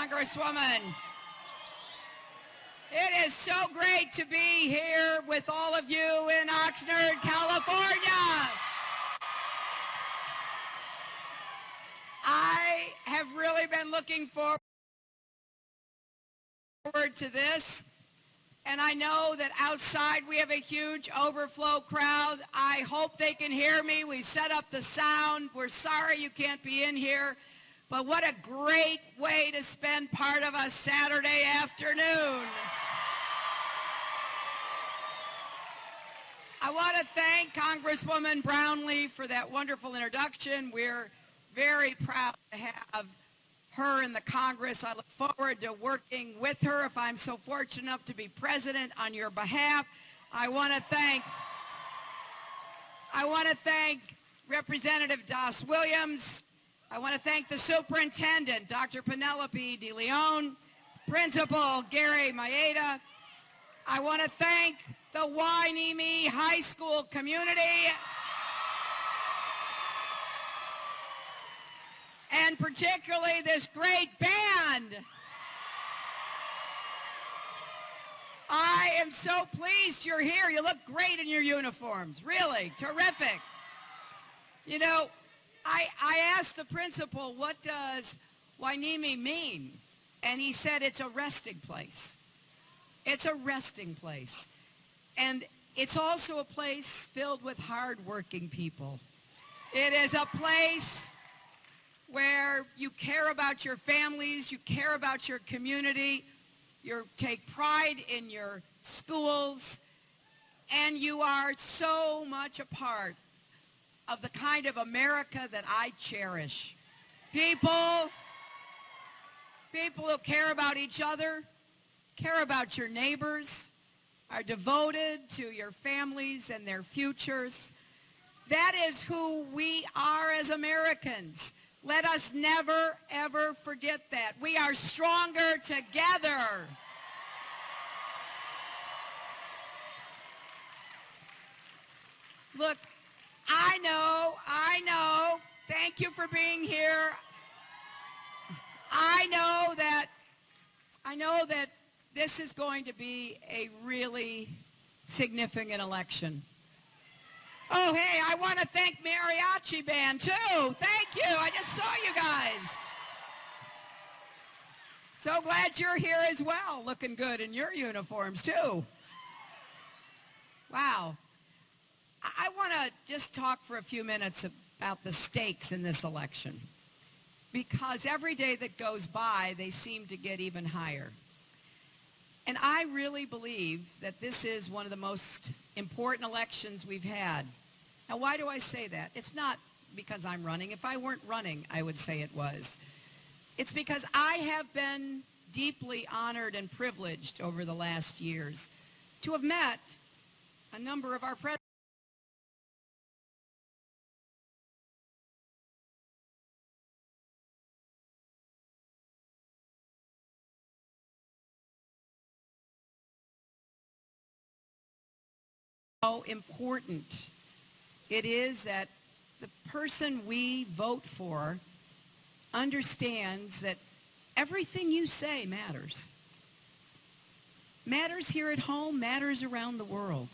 Congresswoman. It is so great to be here with all of you in Oxnard, California. I have really been looking forward to this, and I know that outside we have a huge overflow crowd. I hope they can hear me. We set up the sound. We're sorry you can't be in here, but what a great way to spend part of a Saturday afternoon. I want to thank Congresswoman Brownlee for that wonderful introduction. We're very proud to have her in the Congress. I look forward to working with her if I'm so fortunate enough to be president on your behalf. I want to thank Representative Doss Williams. I want to thank the superintendent, Dr. Penelope De Leon, Principal Gary Maeda. I want to thank the Hueneme High School community and particularly this great band. I am so pleased you're here. You look great in your uniforms. Really, terrific. You know, I asked the principal, what does Hueneme mean? And he said it's a resting place. It's a resting place. And it's also a place filled with hard-working people. It is a place where you care about your families, you care about your community, you take pride in your schools, and you are so much a part of the kind of America that I cherish. People who care about each other, care about your neighbors, are devoted to your families and their futures. That is who we are as Americans. Let us never, ever forget that. We are stronger together. Look, I know, thank you for being here. I know that this is going to be a really significant election. Oh, hey, I want to thank Mariachi Band, too. Thank you. I just saw you guys. So glad you're here as well, looking good in your uniforms, too. Wow. I want to just talk for a few minutes about the stakes in this election, because every day that goes by, they seem to get even higher. And I really believe that this is one of the most important elections we've had. Now, why do I say that? It's not because I'm running. If I weren't running, I would say it was. It's because I have been deeply honored and privileged over the last years to have met a number of our presidents. How important it is that the person we vote for understands that everything you say matters. Matters here at home, matters around the world.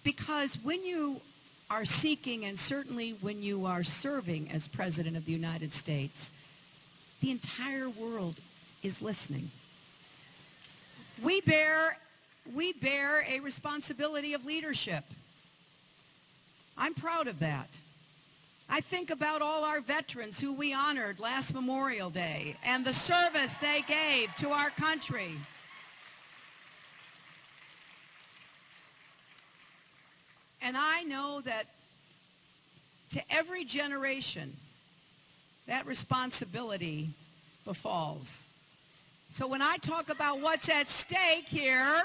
Because when you are seeking, and certainly when you are serving as President of the United States, the entire world is listening. We bear a responsibility of leadership. I'm proud of that. I think about all our veterans who we honored last Memorial Day and the service they gave to our country. And I know that to every generation, that responsibility befalls. So when I talk about what's at stake here,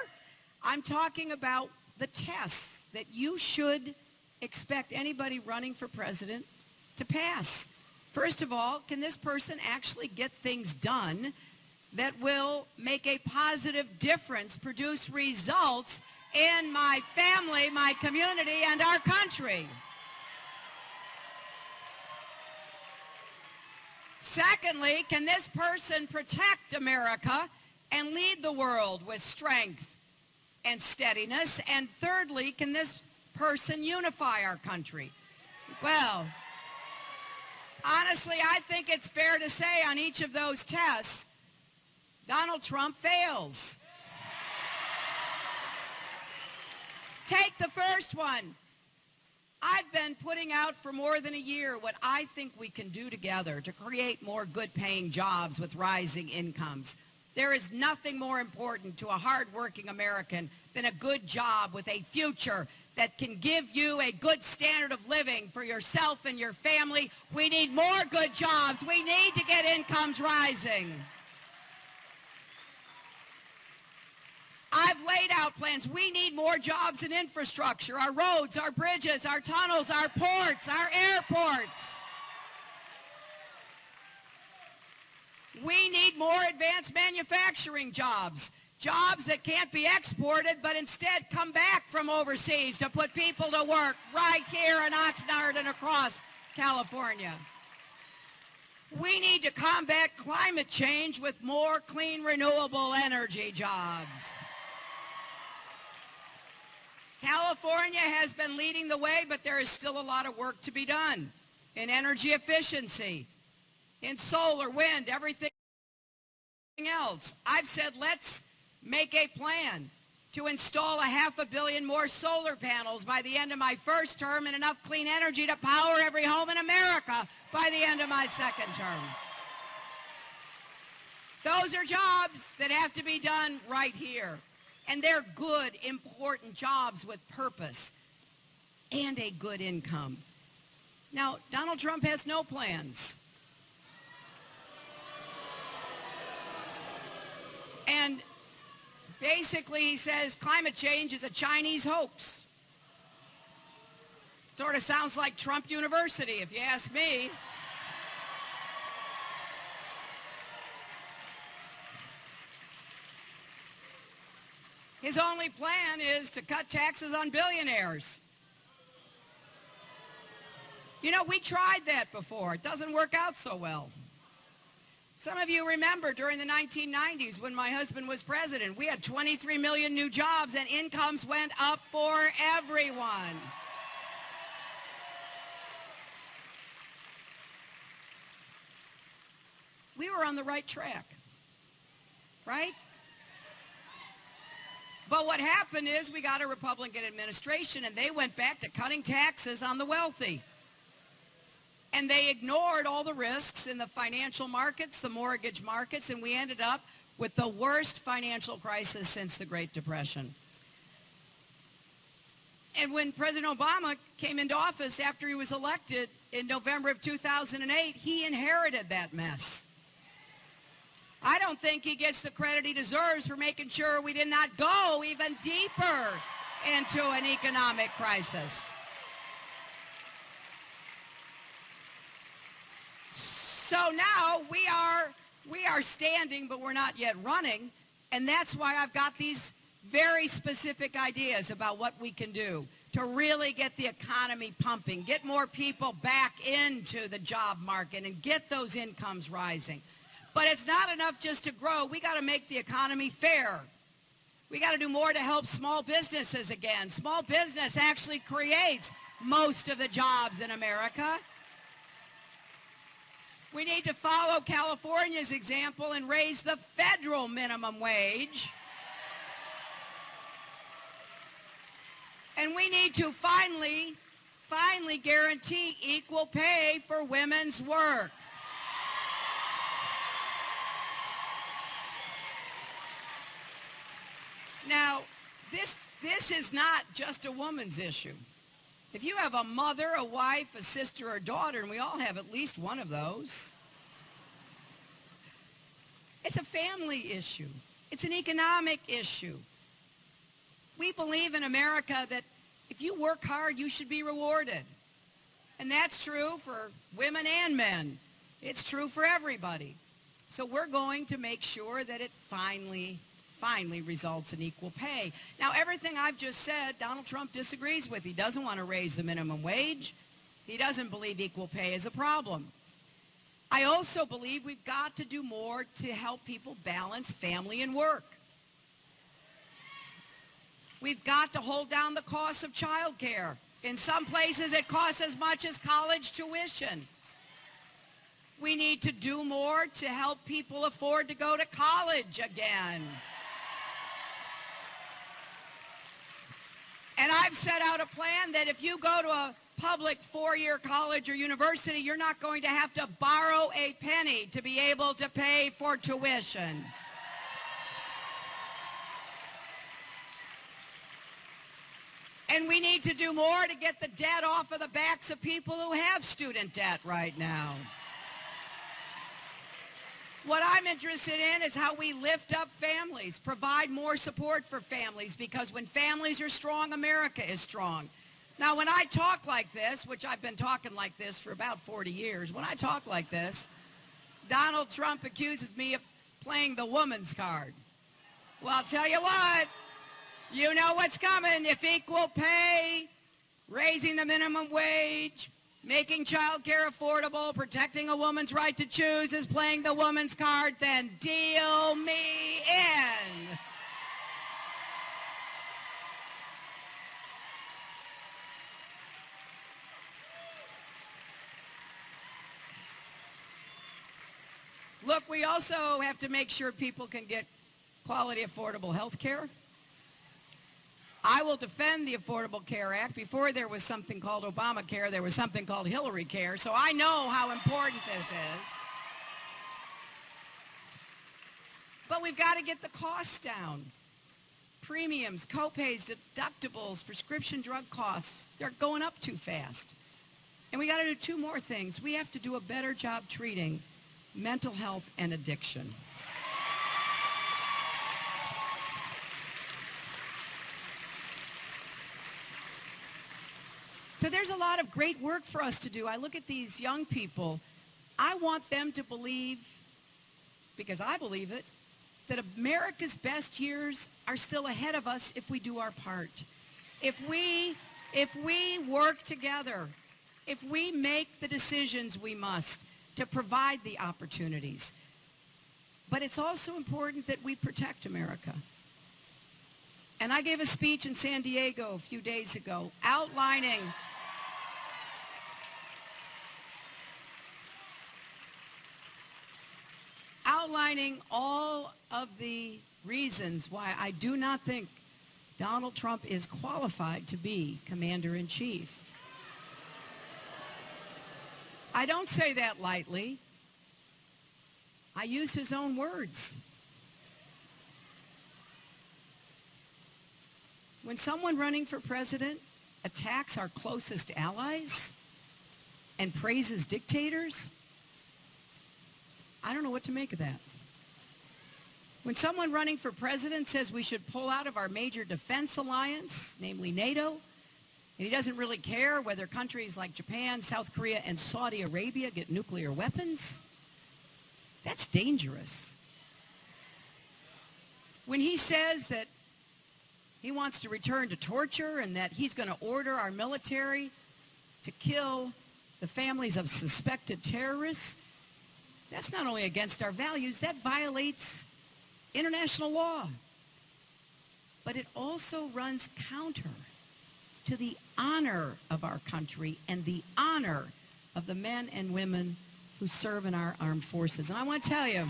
I'm talking about the tests that you should expect anybody running for president to pass. First of all, can this person actually get things done that will make a positive difference, produce results in my family, my community, and our country? Secondly, can this person protect America and lead the world with strength and steadiness? And thirdly, can this person unify our country? Well, honestly, I think it's fair to say on each of those tests, Donald Trump fails. Take the first one. I've been putting out for more than a year what I think we can do together to create more good-paying jobs with rising incomes. There is nothing more important to a hard-working American than a good job with a future that can give you a good standard of living for yourself and your family. We need more good jobs. We need to get incomes rising. I've laid out plans. We need more jobs in infrastructure, our roads, our bridges, our tunnels, our ports, our airports. We need more advanced manufacturing jobs, jobs that can't be exported but instead come back from overseas to put people to work right here in Oxnard and across California. We need to combat climate change with more clean, renewable energy jobs. California has been leading the way, but there is still a lot of work to be done in energy efficiency, in solar, wind, everything else. I've said let's make a plan to install 500 million more solar panels by the end of my first term and enough clean energy to power every home in America by the end of my second term. Those are jobs that have to be done right here. And they're good, important jobs with purpose and a good income. Now, Donald Trump has no plans. And basically he says climate change is a Chinese hoax. Sort of sounds like Trump University, if you ask me. His only plan is to cut taxes on billionaires. You know, we tried that before. It doesn't work out so well. Some of you remember during the 1990s when my husband was president, we had 23 million new jobs and incomes went up for everyone. We were on the right track, right? But what happened is we got a Republican administration and they went back to cutting taxes on the wealthy. And they ignored all the risks in the financial markets, the mortgage markets, and we ended up with the worst financial crisis since the Great Depression. And when President Obama came into office after he was elected in November of 2008, he inherited that mess. I don't think he gets the credit he deserves for making sure we did not go even deeper into an economic crisis. So now we are standing, but we're not yet running, and that's why I've got these very specific ideas about what we can do to really get the economy pumping, get more people back into the job market, and get those incomes rising. But it's not enough just to grow. We got to make the economy fair. We got to do more to help small businesses again. Small business actually creates most of the jobs in America. We need to follow California's example and raise the federal minimum wage. And we need to finally guarantee equal pay for women's work. Now, this is not just a woman's issue. If you have a mother, a wife, a sister, or a daughter, and we all have at least one of those, it's a family issue. It's an economic issue. We believe in America that if you work hard, you should be rewarded. And that's true for women and men. It's true for everybody. So we're going to make sure that it finally results in equal pay. Now, everything I've just said, Donald Trump disagrees with. He doesn't want to raise the minimum wage. He doesn't believe equal pay is a problem. I also believe we've got to do more to help people balance family and work. We've got to hold down the cost of childcare. In some places, it costs as much as college tuition. We need to do more to help people afford to go to college again. And I've set out a plan that if you go to a public four-year college or university, you're not going to have to borrow a penny to be able to pay for tuition. And we need to do more to get the debt off of the backs of people who have student debt right now. What I'm interested in is how we lift up families, provide more support for families, because when families are strong, America is strong. Now, when I talk like this, which I've been talking like this for about 40 years, when I talk like this, Donald Trump accuses me of playing the woman's card. Well, I'll tell you what, you know what's coming. If equal pay, raising the minimum wage, making child care affordable, protecting a woman's right to choose is playing the woman's card, then deal me in. Look, we also have to make sure people can get quality, affordable health care. I will defend the Affordable Care Act. Before there was something called Obamacare, there was something called Hillary Care, so I know how important this is. But we've got to get the costs down. Premiums, copays, deductibles, prescription drug costs, they're going up too fast. And we got to do two more things. We have to do a better job treating mental health and addiction. So there's a lot of great work for us to do. I look at these young people. I want them to believe, because I believe it, that America's best years are still ahead of us if we do our part. If we work together, if we make the decisions we must to provide the opportunities. But it's also important that we protect America. And I gave a speech in San Diego a few days ago outlining all of the reasons why I do not think Donald Trump is qualified to be commander-in-chief. I don't say that lightly. I use his own words. When someone running for president attacks our closest allies and praises dictators, I don't know what to make of that. When someone running for president says we should pull out of our major defense alliance, namely NATO, and he doesn't really care whether countries like Japan, South Korea, and Saudi Arabia get nuclear weapons, that's dangerous. When he says that he wants to return to torture and that he's going to order our military to kill the families of suspected terrorists, that's not only against our values, that violates international law. But it also runs counter to the honor of our country and the honor of the men and women who serve in our armed forces. And I want to tell you,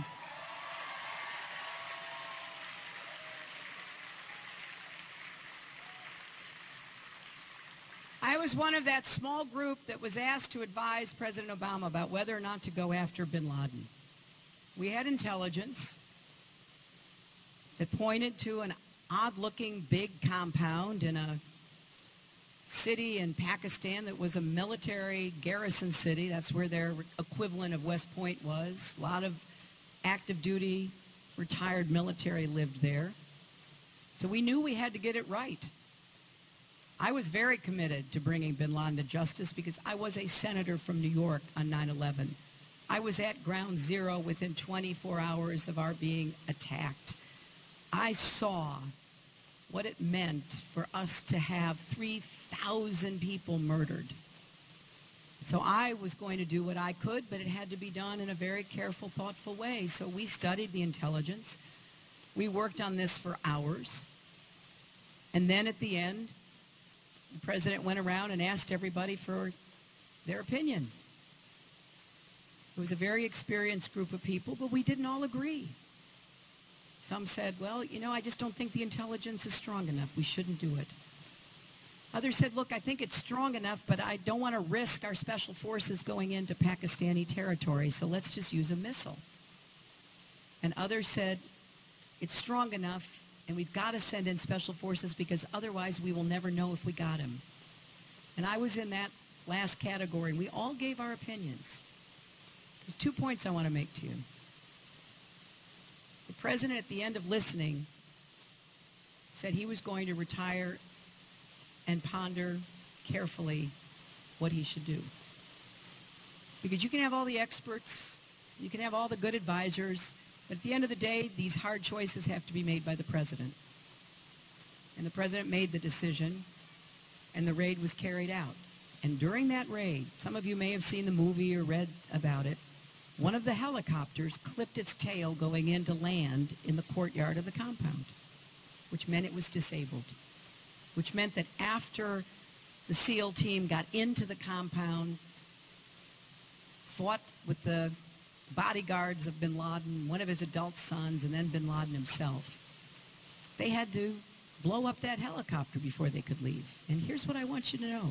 I was one of that small group that was asked to advise President Obama about whether or not to go after bin Laden. We had intelligence that pointed to an odd-looking big compound in a city in Pakistan that was a military garrison city. That's where their equivalent of West Point was. A lot of active duty, retired military lived there. So we knew we had to get it right. I was very committed to bringing bin Laden to justice because I was a senator from New York on 9/11. I was at ground zero within 24 hours of our being attacked. I saw what it meant for us to have 3,000 people murdered. So I was going to do what I could, but it had to be done in a very careful, thoughtful way. So we studied the intelligence. We worked on this for hours. And then at the end, the president went around and asked everybody for their opinion. It was a very experienced group of people, but we didn't all agree. Some said, well, I just don't think the intelligence is strong enough. We shouldn't do it. Others said, look, I think it's strong enough, but I don't want to risk our special forces going into Pakistani territory, so let's just use a missile. And others said, it's strong enough, and we've got to send in special forces because otherwise we will never know if we got him. And I was in that last category, and we all gave our opinions. There's 2 points I want to make to you. The president, at the end of listening, said he was going to retire and ponder carefully what he should do. Because you can have all the experts, you can have all the good advisors, but at the end of the day, these hard choices have to be made by the president. And the president made the decision, and the raid was carried out. And during that raid, some of you may have seen the movie or read about it, one of the helicopters clipped its tail going in to land in the courtyard of the compound, which meant it was disabled. Which meant that after the SEAL team got into the compound, fought with the bodyguards of bin Laden, one of his adult sons, and then bin Laden himself, they had to blow up that helicopter before they could leave. And here's what I want you to know.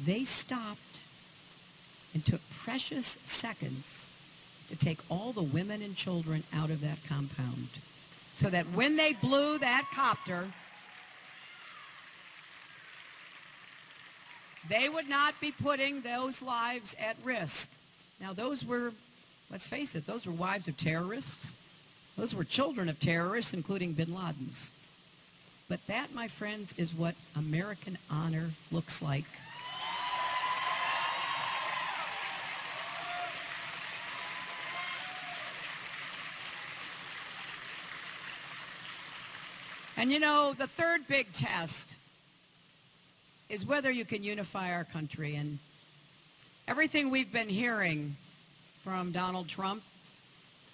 They stopped and took precious seconds to take all the women and children out of that compound, so that when they blew that copter, they would not be putting those lives at risk. Now, those were, let's face it, those were wives of terrorists. Those were children of terrorists, including bin Laden's. But that, my friends, is what American honor looks like. And the third big test is whether you can unify our country. And everything we've been hearing from Donald Trump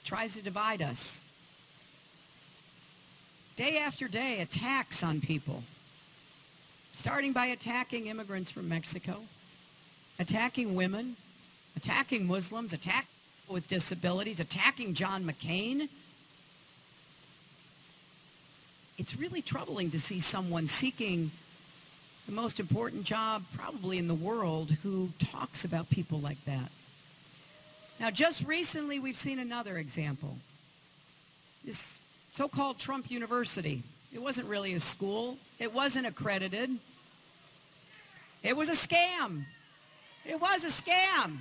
tries to divide us. Day after day, attacks on people, starting by attacking immigrants from Mexico, attacking women, attacking Muslims, attacking people with disabilities, attacking John McCain. It's really troubling to see someone seeking the most important job probably in the world who talks about people like that. Now, just recently, we've seen another example. This so-called Trump University. It wasn't really a school. It wasn't accredited. It was a scam. It was a scam.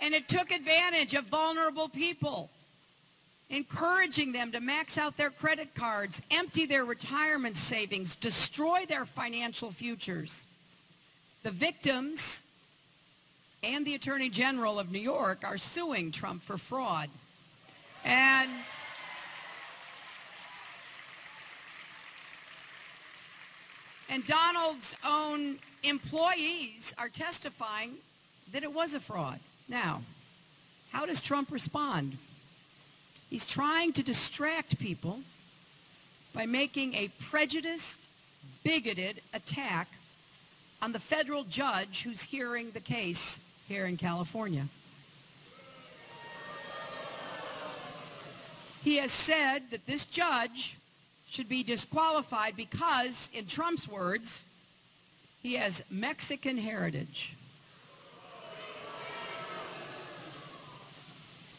And it took advantage of vulnerable people, encouraging them to max out their credit cards, empty their retirement savings, destroy their financial futures. The victims and the Attorney General of New York are suing Trump for fraud. And Donald's own employees are testifying that it was a fraud. Now, how does Trump respond? He's trying to distract people by making a prejudiced, bigoted attack on the federal judge who's hearing the case here in California. He has said that this judge should be disqualified because, in Trump's words, he has Mexican heritage.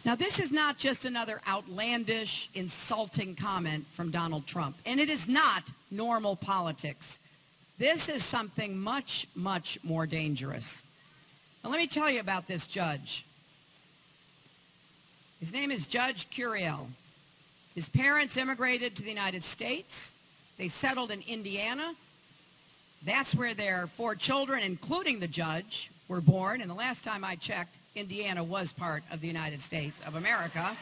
Now, this is not just another outlandish, insulting comment from Donald Trump, and it is not normal politics. This is something much, much more dangerous. Now, let me tell you about this judge. His name is Judge Curiel. His parents immigrated to the United States. They settled in Indiana. That's where their 4 children, including the judge, were born. And the last time I checked, Indiana was part of the United States of America.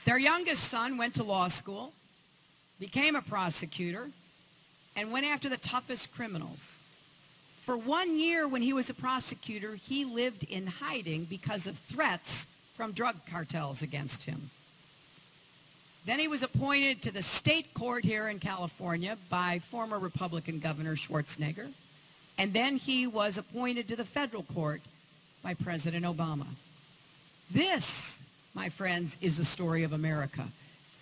Their youngest son went to law school. became a prosecutor, and went after the toughest criminals. For 1 year when he was a prosecutor, he lived in hiding because of threats from drug cartels against him. Then he was appointed to the state court here in California by former Republican Governor Schwarzenegger. And then he was appointed to the federal court by President Obama. This, my friends, is the story of America.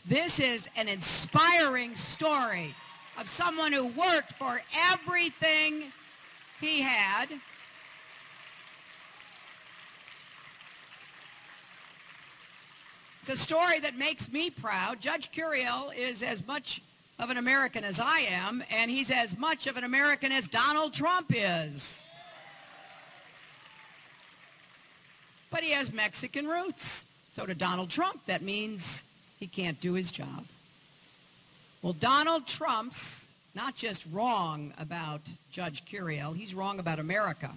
This is an inspiring story of someone who worked for everything he had. It's a story that makes me proud. Judge Curiel is as much of an American as I am, and he's as much of an American as Donald Trump is. But he has Mexican roots. So to Donald Trump, that means he can't do his job. Well, Donald Trump's not just wrong about Judge Curiel, he's wrong about America.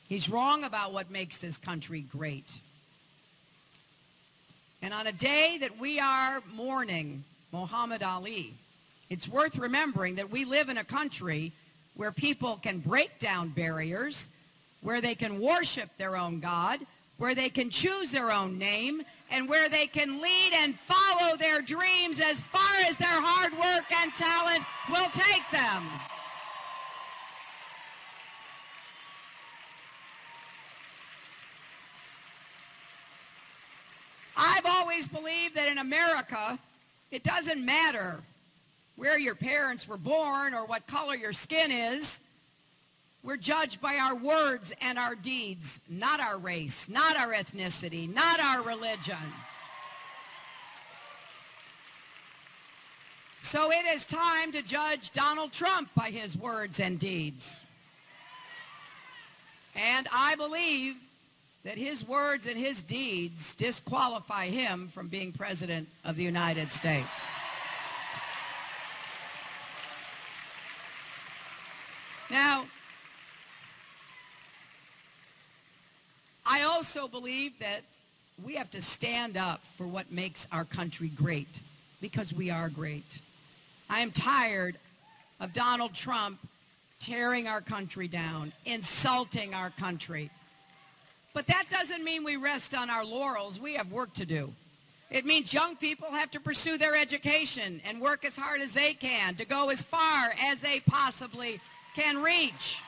He's wrong about what makes this country great. And on a day that we are mourning Muhammad Ali, it's worth remembering that we live in a country where people can break down barriers, where they can worship their own God, where they can choose their own name, and where they can lead and follow their dreams as far as their hard work and talent will take them. I've always believed that in America, it doesn't matter where your parents were born or what color your skin is. We're judged by our words and our deeds, not our race, not our ethnicity, not our religion. So it is time to judge Donald Trump by his words and deeds. And I believe that his words and his deeds disqualify him from being president of the United States. Now, I also believe that we have to stand up for what makes our country great, because we are great. I am tired of Donald Trump tearing our country down, insulting our country. But that doesn't mean we rest on our laurels. We have work to do. It means young people have to pursue their education and work as hard as they can to go as far as they possibly can reach.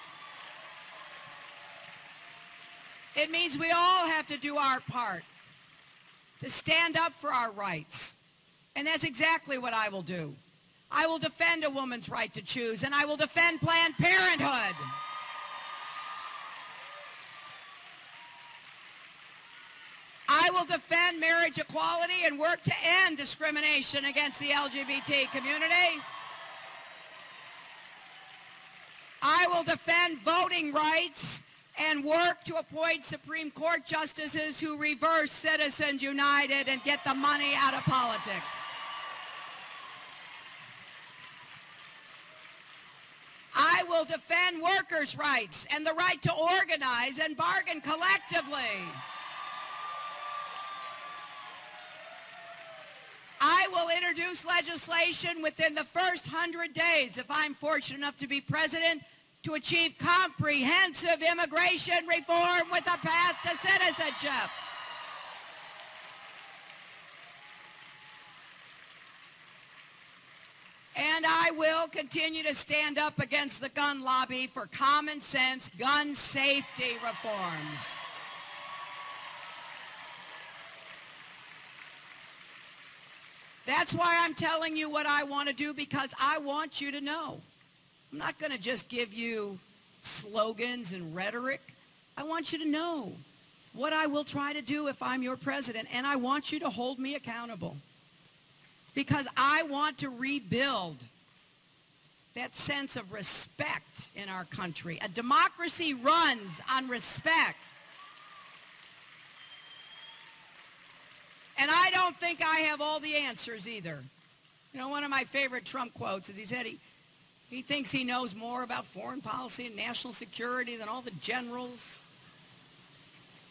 It means we all have to do our part to stand up for our rights. And that's exactly what I will do. I will defend a woman's right to choose, and I will defend Planned Parenthood. I will defend marriage equality and work to end discrimination against the LGBT community. I will defend voting rights and work to appoint Supreme Court justices who reverse Citizens United and get the money out of politics. I will defend workers' rights and the right to organize and bargain collectively. I will introduce legislation within the first 100 days, if I'm fortunate enough to be president, to achieve comprehensive immigration reform with a path to citizenship. And I will continue to stand up against the gun lobby for common sense gun safety reforms. That's why I'm telling you what I want to do, because I want you to know. I'm not going to just give you slogans and rhetoric. I want you to know what I will try to do if I'm your president, and I want you to hold me accountable. Because I want to rebuild that sense of respect in our country. A democracy runs on respect. And I don't think I have all the answers either. You know, one of my favorite Trump quotes is he said he thinks he knows more about foreign policy and national security than all the generals.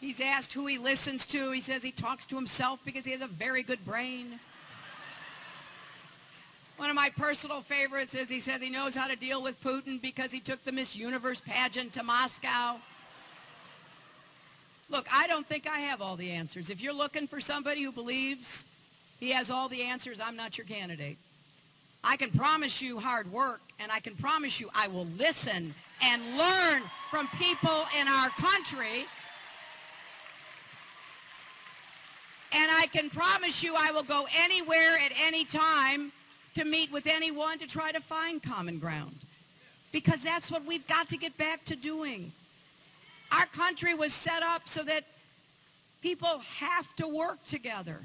He's asked who he listens to. He says he talks to himself because he has a very good brain. One of my personal favorites is he says he knows how to deal with Putin because he took the Miss Universe pageant to Moscow. Look, I don't think I have all the answers. If you're looking for somebody who believes he has all the answers, I'm not your candidate. I can promise you hard work, and I can promise you I will listen and learn from people in our country. And I can promise you I will go anywhere at any time to meet with anyone to try to find common ground. Because that's what we've got to get back to doing. Our country was set up so that people have to work together.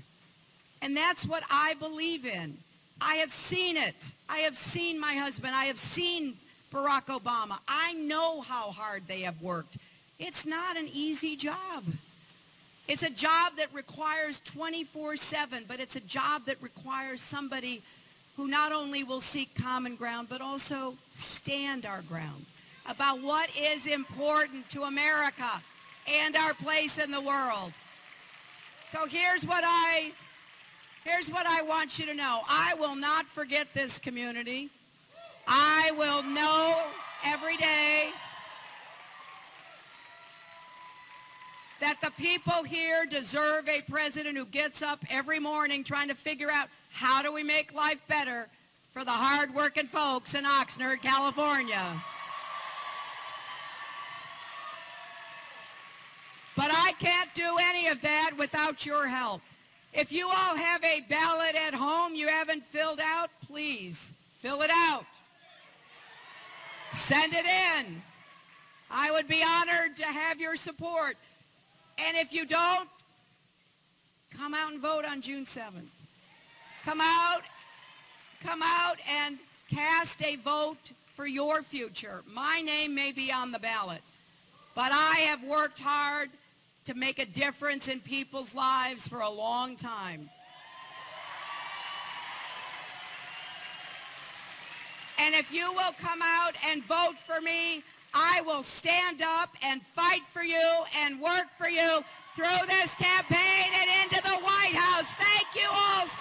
And that's what I believe in. I have seen it. I have seen my husband. I have seen Barack Obama. I know how hard they have worked. It's not an easy job. It's a job that requires 24/7, but it's a job that requires somebody who not only will seek common ground, but also stand our ground about what is important to America and our place in the world. So here's what I want you to know. I will not forget this community. I will know every day that the people here deserve a president who gets up every morning trying to figure out how do we make life better for the hard-working folks in Oxnard, California. But I can't do any of that without your help. If you all have a ballot at home you haven't filled out, please fill it out. Send it in. I would be honored to have your support. And if you don't, come out and vote on June 7th. Come out and cast a vote for your future. My name may be on the ballot, but I have worked hard to make a difference in people's lives for a long time. And if you will come out and vote for me, I will stand up and fight for you and work for you through this campaign and into the White House. Thank you all so